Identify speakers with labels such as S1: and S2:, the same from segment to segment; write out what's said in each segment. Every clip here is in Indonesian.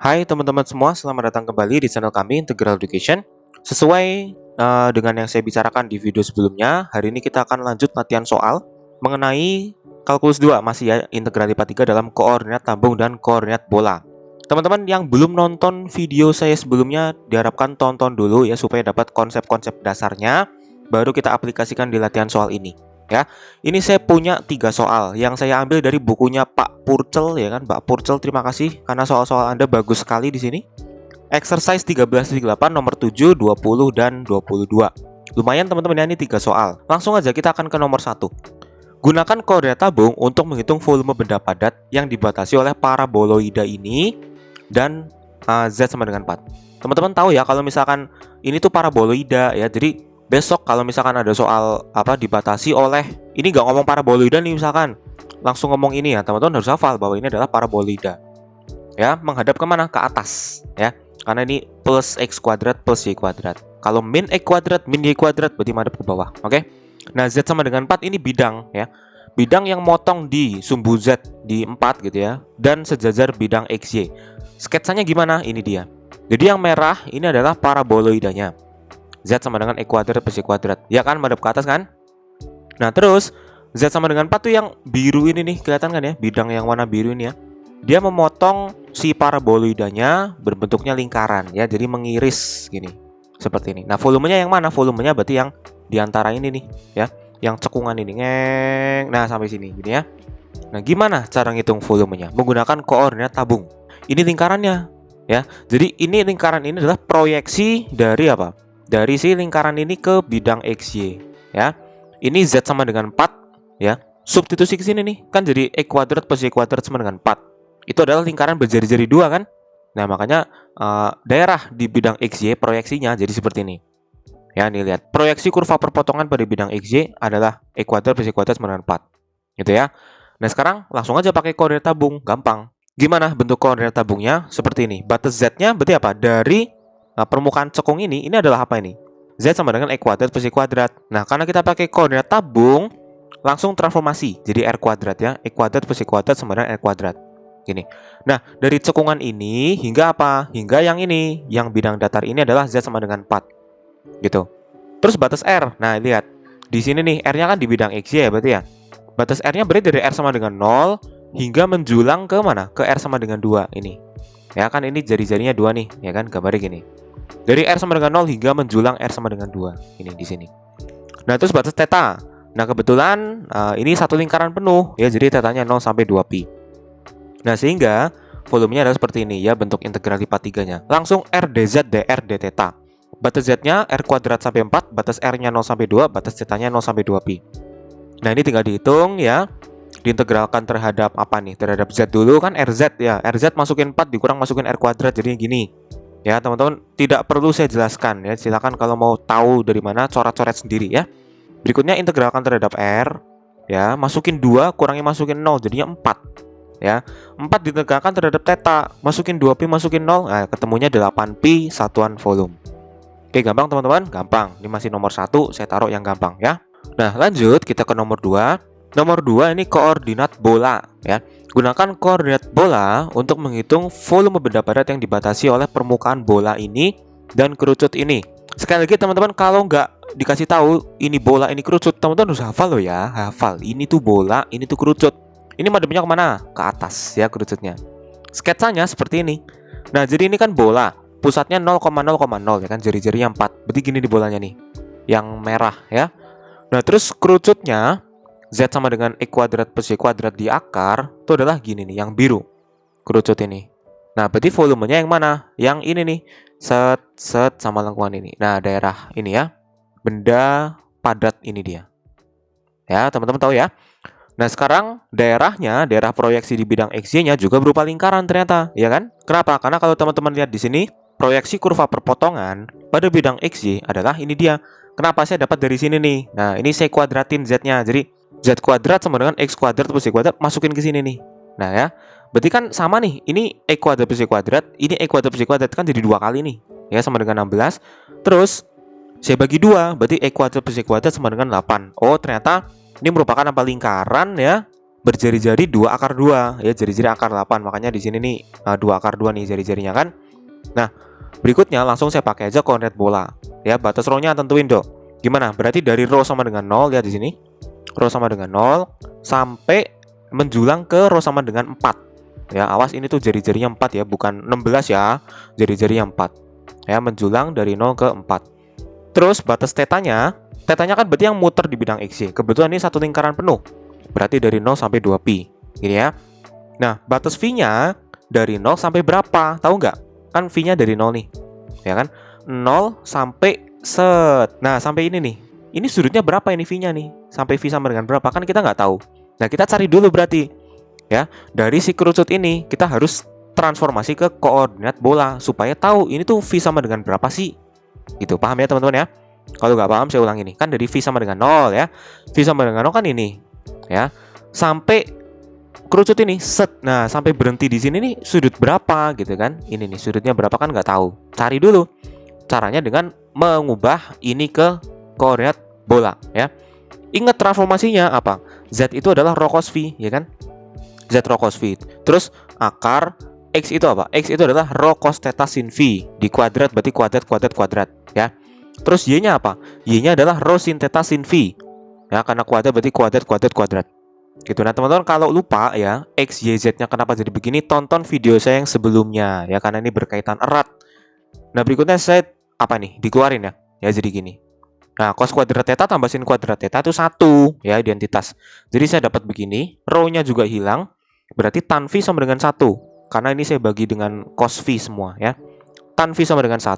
S1: Hai teman-teman semua, selamat datang kembali di channel kami Integral Education. Sesuai dengan yang saya bicarakan di video sebelumnya, hari ini kita akan lanjut latihan soal mengenai kalkulus 2, masih ya, integral IPA 3 dalam koordinat tambung dan koordinat bola. Teman-teman yang belum nonton video saya sebelumnya, diharapkan tonton dulu ya supaya dapat konsep-konsep dasarnya, baru kita aplikasikan di latihan soal ini. Ya, ini saya punya 3 soal yang saya ambil dari bukunya Pak Purcell ya kan, Pak Purcell, terima kasih karena soal-soal Anda bagus sekali di sini. Exercise 13.8 nomor 7, 20 dan 22. Lumayan teman-teman ya, ini 3 soal. Langsung aja kita akan ke nomor 1. Gunakan koordinat tabung untuk menghitung volume benda padat yang dibatasi oleh paraboloida ini dan Z sama dengan 4. Teman-teman tahu ya kalau misalkan ini tuh paraboloida ya. Jadi besok kalau misalkan ada soal dibatasi oleh, ini nggak ngomong paraboloida nih misalkan, langsung ngomong ini ya, teman-teman harus hafal bahwa ini adalah paraboloida. Ya, menghadap kemana? Ke atas ya. Karena ini plus x kuadrat plus y kuadrat. Kalau min x kuadrat min y kuadrat berarti madep ke bawah. Oke. Nah, Z sama dengan 4 ini bidang ya. Bidang yang motong di sumbu Z di 4 gitu ya, dan sejajar bidang XY. Sketsanya gimana? Ini dia. Jadi yang merah ini adalah paraboloidanya. Z sama dengan E kuadrat plus Y kuadrat. Ya kan, madep ke atas kan? Nah, terus Z sama dengan 4 tuh yang biru ini nih, kelihatan kan ya? Bidang yang warna biru ini ya. Dia memotong si paraboloidanya berbentuknya lingkaran ya. Jadi mengiris gini. Seperti ini. Nah, volumenya yang mana? Volumenya berarti yang di antara ini nih ya. Yang cekungan ini. Ngeng. Nah, sampai sini gini ya. Nah, gimana cara ngitung volumenya? Menggunakan koordinat tabung. Ini lingkarannya ya. Jadi ini lingkaran ini adalah proyeksi dari apa? Dari si lingkaran ini ke bidang XY ya. Ini Z sama dengan 4 ya. Substitusi ke sini nih, kan jadi E kuadrat plus Y kuadrat sama dengan 4. Itu adalah lingkaran berjari-jari 2 kan? Nah, makanya daerah di bidang XY proyeksinya jadi seperti ini. Ya, nih lihat. Proyeksi kurva perpotongan pada bidang XY adalah E kuadrat plus Y kuadrat sama dengan 4. Gitu ya. Nah, sekarang langsung aja pakai koordinat tabung, gampang. Gimana bentuk koordinat tabungnya? Seperti ini. Batas Z-nya berarti apa? Dari permukaan cekung ini adalah apa ini? Z sama dengan E kuadrat plus Y kuadrat. Nah, karena kita pakai koordinat tabung, langsung transformasi jadi R kuadrat ya. E kuadrat plus Y kuadrat sama dengan R kuadrat. Gini. Nah, dari cekungan ini hingga apa? Hingga yang ini, yang bidang datar ini adalah Z sama dengan 4. Gitu. Terus batas R. Nah, lihat. Di sini nih, R-nya kan di bidang XY ya berarti ya. Batas R-nya berarti dari R sama dengan 0 hingga menjulang ke mana? Ke R sama dengan 2 ini. Ya kan, ini jari-jarinya 2 nih, ya kan, gambarnya gini. Dari R sama dengan 0 hingga menjulang R sama dengan 2. Ini di sini. Nah, terus batas theta. Nah, kebetulan ini satu lingkaran penuh ya, jadi tetanya 0 sampai 2pi. Nah, sehingga volumenya adalah seperti ini ya, bentuk integral IPA 3-nya. Langsung R dz dr d theta. Batas Z-nya R kuadrat sampai 4, batas R-nya 0 sampai 2, batas theta-nya 0 sampai 2pi. Nah, ini tinggal dihitung ya. Diintegralkan terhadap apa nih? Terhadap Z dulu kan, RZ ya. RZ masukin 4 dikurang masukin R kuadrat, jadinya gini. Ya, teman-teman, tidak perlu saya jelaskan ya. Silakan kalau mau tahu dari mana, coret-coret sendiri ya. Berikutnya integralkan terhadap R ya, masukin 2 kurangi masukin 0 jadinya 4 ya. 4 diintegralkan terhadap theta, masukin 2pi masukin 0, nah ketemunya 8pi satuan volume. Oke, gampang teman-teman? Gampang. Ini masih nomor 1, saya taruh yang gampang ya. Nah, lanjut kita ke nomor 2. Nomor 2 ini koordinat bola ya. Gunakan koordinat bola untuk menghitung volume benda padat yang dibatasi oleh permukaan bola ini dan kerucut ini. Sekali lagi teman-teman, kalau nggak dikasih tahu ini bola ini kerucut, teman-teman harus hafal loh ya. Hafal, ini tuh bola, ini tuh kerucut. Ini madepnya kemana? Ke atas ya kerucutnya. Sketsanya seperti ini. Nah, jadi ini kan bola, pusatnya 0,0,0 ya kan, jari-jarinya 4. Berarti gini di bolanya nih, yang merah ya. Nah, terus kerucutnya Z sama dengan E kuadrat plus Y kuadrat di akar itu adalah gini nih, yang biru kerucut ini. Nah, berarti volumenya yang mana? Yang ini nih, set sama lengkungan ini. Nah, daerah ini ya, benda padat ini dia. Ya, teman-teman tahu ya. Nah, sekarang daerahnya, daerah proyeksi di bidang XY-nya juga berupa lingkaran ternyata, ya kan? Kenapa? Karena kalau teman-teman lihat di sini, proyeksi kurva perpotongan pada bidang XY adalah ini dia. Kenapa saya dapat dari sini nih? Nah, ini saya kuadratin Z-nya. Jadi, Z kuadrat sama dengan X kuadrat plus Y kuadrat, masukin ke sini nih. Nah, ya. Berarti kan sama nih. Ini E kuadrat plus Y kuadrat, ini E kuadrat plus Y kuadrat kan jadi 2 kali nih. Ya, sama dengan 16. Terus, saya bagi 2, berarti E kuadrat plus Y kuadrat sama dengan 8. Oh, ternyata ini merupakan apa? Lingkaran ya, berjari-jari 2 akar 2 ya, jari-jari akar 8. Makanya di sini nih 2 akar 2 nih jari-jarinya kan. Nah, berikutnya langsung saya pakai aja koordinat bola. Ya, batas row-nya tentuin, Dok. Gimana? Berarti dari row sama dengan 0, lihat di sini. Row sama dengan 0 sampai menjulang ke row sama dengan 4. Ya, awas ini tuh jari-jarinya 4 ya, bukan 16 ya. Jari-jarinya 4. Ya, menjulang dari 0 ke 4. Terus batas tetanya kan berarti yang muter di bidang XY. Kebetulan ini satu lingkaran penuh. Berarti dari 0 sampai 2pi. Gini ya. Nah, batas V-nya dari 0 sampai berapa? Tahu nggak? Kan V-nya dari 0 nih. Ya kan? 0 sampai set. Nah, sampai ini nih. Ini sudutnya berapa ini V-nya nih? Sampai V sama dengan berapa? Kan kita nggak tahu. Nah, kita cari dulu berarti. Ya, dari si kerucut ini kita harus transformasi ke koordinat bola supaya tahu ini tuh V sama dengan berapa sih. Gitu, paham ya teman-teman ya? Kalau nggak paham saya ulang ini. Kan dari V sama dengan 0 ya. V sama dengan 0 kan ini. Ya. Sampai kerucut ini set. Nah, sampai berhenti di sini nih sudut berapa gitu kan? Ini nih sudutnya berapa kan nggak tahu. Cari dulu. Caranya dengan mengubah ini ke koordinat bola ya. Ingat transformasinya apa? Z itu adalah rho cos V, ya kan? Z rho cos V. Terus akar X itu apa? X itu adalah rho cos theta sin V. Di kuadrat berarti kuadrat ya. Terus Y-nya apa? Y-nya adalah rho sin theta sin V. Ya, karena kuadrat berarti kuadrat. Gitu. Nah, teman-teman kalau lupa ya, X, Y, Z-nya kenapa jadi begini, tonton video saya yang sebelumnya ya, karena ini berkaitan erat. Nah, berikutnya saya apa nih? Dikeluarin ya. Ya, jadi gini. Nah, cos kuadrat theta tambah sin kuadrat theta itu 1 ya, identitas. Jadi saya dapat begini, rho-nya juga hilang. Berarti tan V sama dengan 1. Karena ini saya bagi dengan cos V semua ya. Tan V sama dengan 1.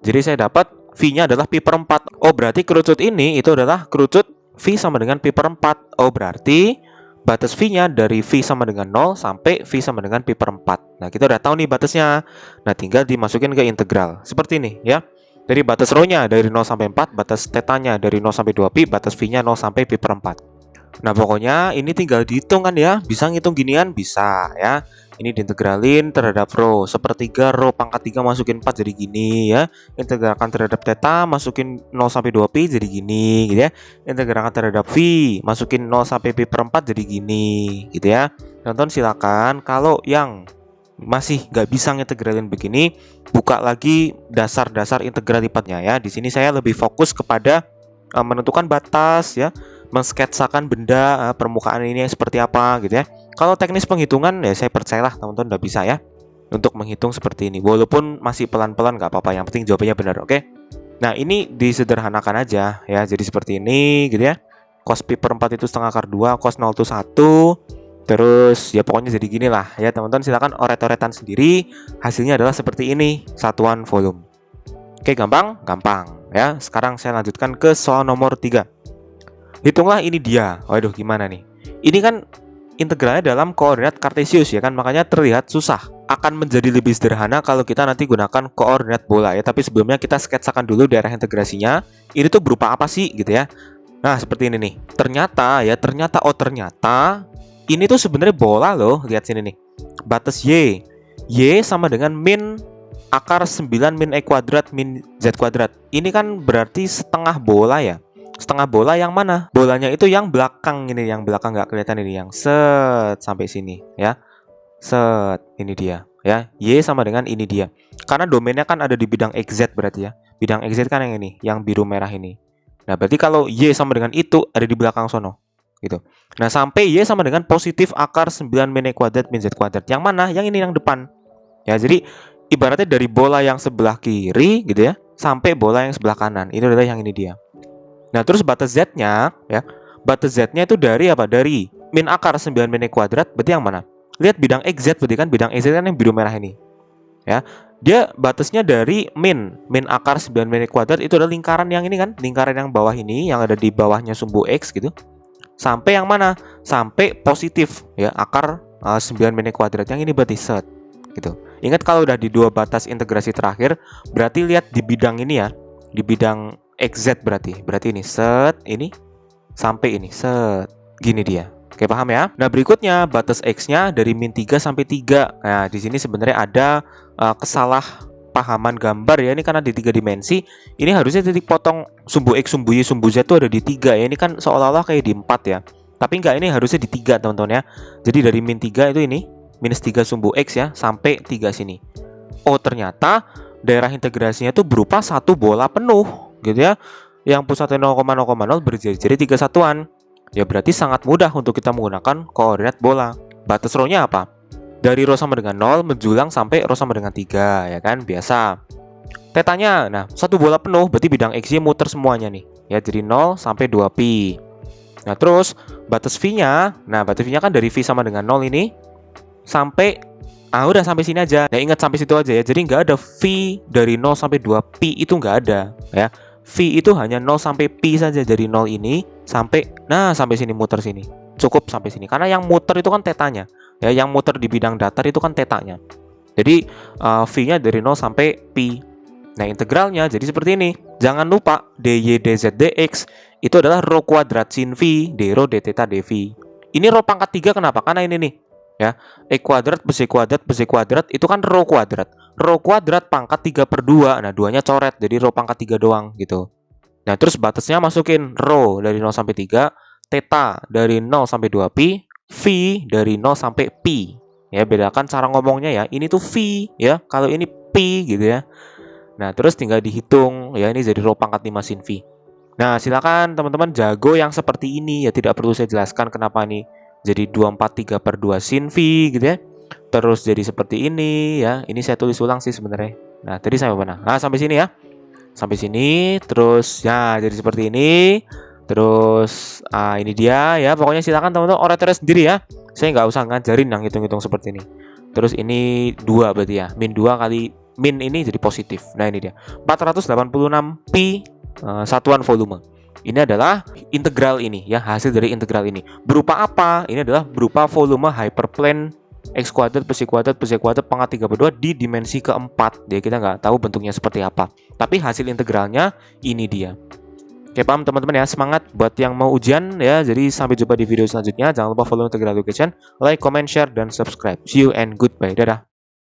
S1: Jadi saya dapat V-nya adalah pi per 4. Oh, berarti kerucut ini itu adalah kerucut V sama dengan pi per 4. Oh, berarti batas V-nya dari V sama dengan 0 sampai V sama dengan pi per 4. Nah, kita udah tahu nih batasnya. Nah, tinggal dimasukin ke integral. Seperti ini ya. Dari batas rho-nya dari 0 sampai 4, batas tetanya dari 0 sampai 2pi, batas V-nya 0 sampai pi per 4. Nah, pokoknya ini tinggal dihitung kan ya. Bisa ngitung ginian? Bisa ya. Ini diintegralin terhadap rho. Sepertiga rho pangkat 3 masukin 4 jadi gini ya. Integralkan terhadap theta masukin 0 sampai 2pi jadi gini gitu ya. Integralkan terhadap V masukin 0 sampai pi per 4 jadi gini gitu ya. Tonton silakan. Kalau yang masih nggak bisa ngintegralin begini, buka lagi dasar-dasar integral lipatnya ya. Di sini saya lebih fokus kepada menentukan batas ya, mensketsakan benda permukaan ini seperti apa gitu ya. Kalau teknis penghitungan ya saya percayalah teman-teman udah bisa ya untuk menghitung seperti ini. Walaupun masih pelan-pelan nggak apa-apa, yang penting jawabannya benar, oke? Nah, ini disederhanakan aja ya. Jadi seperti ini gitu ya. Cos pi per 4 itu setengah akar 2, cos 0 itu 1. Terus ya pokoknya jadi gini lah ya teman-teman, silakan oret-oretan sendiri. Hasilnya adalah seperti ini, satuan volume. Oke, gampang ya. Sekarang saya lanjutkan ke soal nomor 3. Hitunglah ini dia. Waduh, gimana nih? Ini kan integralnya dalam koordinat kartesius ya kan, makanya terlihat susah. Akan menjadi lebih sederhana kalau kita nanti gunakan koordinat bola ya. Tapi sebelumnya kita sketsakan dulu daerah integrasinya. Ini tuh berupa apa sih gitu ya. Nah, seperti ini nih. Ternyata ini tuh sebenarnya bola loh. Lihat sini nih. Batas Y. Y sama dengan min akar 9 min E kuadrat min Z kuadrat. Ini kan berarti setengah bola ya. Setengah bola yang mana? Bolanya itu yang belakang ini. Yang belakang nggak kelihatan ini. Yang set sampai sini ya. Set. Ini dia ya. Y sama dengan ini dia. Karena domainnya kan ada di bidang XZ berarti ya. Bidang XZ kan yang ini. Yang biru merah ini. Nah, berarti kalau Y sama dengan itu ada di belakang sono. Gitu. Nah, sampai Y sama dengan positif akar 9 min E kuadrat min Z kuadrat. Yang mana? Yang ini yang depan. Ya, jadi ibaratnya dari bola yang sebelah kiri gitu ya, sampai bola yang sebelah kanan. Ini adalah yang ini dia. Nah, terus batas Z-nya ya. Batas Z-nya itu dari apa? Dari min akar 9 min E kuadrat, berarti yang mana? Lihat bidang XZ, berarti kan bidang XZ kan yang biru merah ini. Ya. Dia batasnya dari min akar 9 min E kuadrat itu adalah lingkaran yang ini kan, lingkaran yang bawah ini yang ada di bawahnya sumbu X gitu. Sampai yang mana? Sampai positif ya, akar 9 min E kuadrat. Yang ini berarti set gitu. Ingat kalau udah di dua batas integrasi terakhir, berarti lihat di bidang ini ya. Di bidang XZ berarti ini set, ini sampai ini set. Gini dia. Oke, paham ya? Nah, berikutnya batas X-nya dari min 3 sampai 3. Nah, di sini sebenarnya ada kesalahpahaman gambar ya. Ini karena di 3 dimensi, ini harusnya titik potong sumbu X, sumbu Y, sumbu Z itu ada di 3 ya. Ini kan seolah-olah kayak di 4 ya. Tapi enggak, ini harusnya di 3 teman-teman ya. Jadi dari min 3 itu ini, minus 3 sumbu X ya, sampai 3 sini. Oh ternyata daerah integrasinya itu berupa satu bola penuh gitu ya. Yang pusatnya 0,0,0 berjari-jari 3 satuan. Ya berarti sangat mudah untuk kita menggunakan koordinat bola. Batas rho-nya apa? Dari rho sama dengan 0 menjulang sampai rho sama dengan 3 ya kan, biasa. Tetanya, nah satu bola penuh berarti bidang X-Y muter semuanya nih. Ya jadi 0 sampai 2pi. Nah terus batas V-nya, nah batas V-nya kan dari V sama dengan 0 ini sampai, udah sampai sini aja. Ya ingat sampai situ aja ya. Jadi nggak ada V dari 0 sampai 2pi, itu nggak ada ya. V itu hanya 0 sampai pi saja, dari 0 ini sampai, sampai sini, muter sini. Cukup sampai sini. Karena yang muter itu kan tetanya. Ya, yang muter di bidang datar itu kan tetanya. Jadi V-nya dari 0 sampai pi. Nah, integralnya jadi seperti ini. Jangan lupa dy dz dx itu adalah rho kuadrat sin V d rho d theta dv. Ini rho pangkat 3 kenapa? Karena ini nih. Ya, e kuadrat plus e kuadrat plus e kuadrat itu kan rho kuadrat. Rho kuadrat pangkat 3/2. Nah, 2-nya coret jadi rho pangkat 3 doang gitu. Nah, terus batasnya masukin rho dari 0 sampai 3, theta dari 0 sampai 2pi, V dari 0 sampai pi. Ya, bedakan cara ngomongnya ya. Ini tuh V ya, kalau ini pi gitu ya. Nah, terus tinggal dihitung ya, ini jadi rho pangkat 5 sin V. Nah, silakan teman-teman jago yang seperti ini ya, tidak perlu saya jelaskan kenapa ini jadi 243/2 sin V gitu ya. Terus jadi seperti ini ya. Ini saya tulis ulang sih sebenarnya. Nah, tadi sampai mana? Nah, sampai sini ya. Sampai sini, terus ya jadi seperti ini. Terus ini dia ya. Pokoknya silakan teman-teman oratornya sendiri ya. Saya nggak usah ngajarin yang hitung-hitung seperti ini. Terus ini 2 berarti ya. Min 2 kali min ini jadi positif. Nah, ini dia. 486 pi satuan volume. Ini adalah integral ini ya, hasil dari integral ini. Berupa apa? Ini adalah berupa volume hyperplane x kuadrat plus y kuadrat plus y kuadrat pangkat 3/2 di dimensi keempat. Jadi kita nggak tahu bentuknya seperti apa. Tapi hasil integralnya ini dia. Oke, paham teman-teman ya. Semangat buat yang mau ujian ya. Jadi sampai jumpa di video selanjutnya. Jangan lupa follow Integral Education, like, comment, share, dan subscribe. See you and goodbye. Dadah.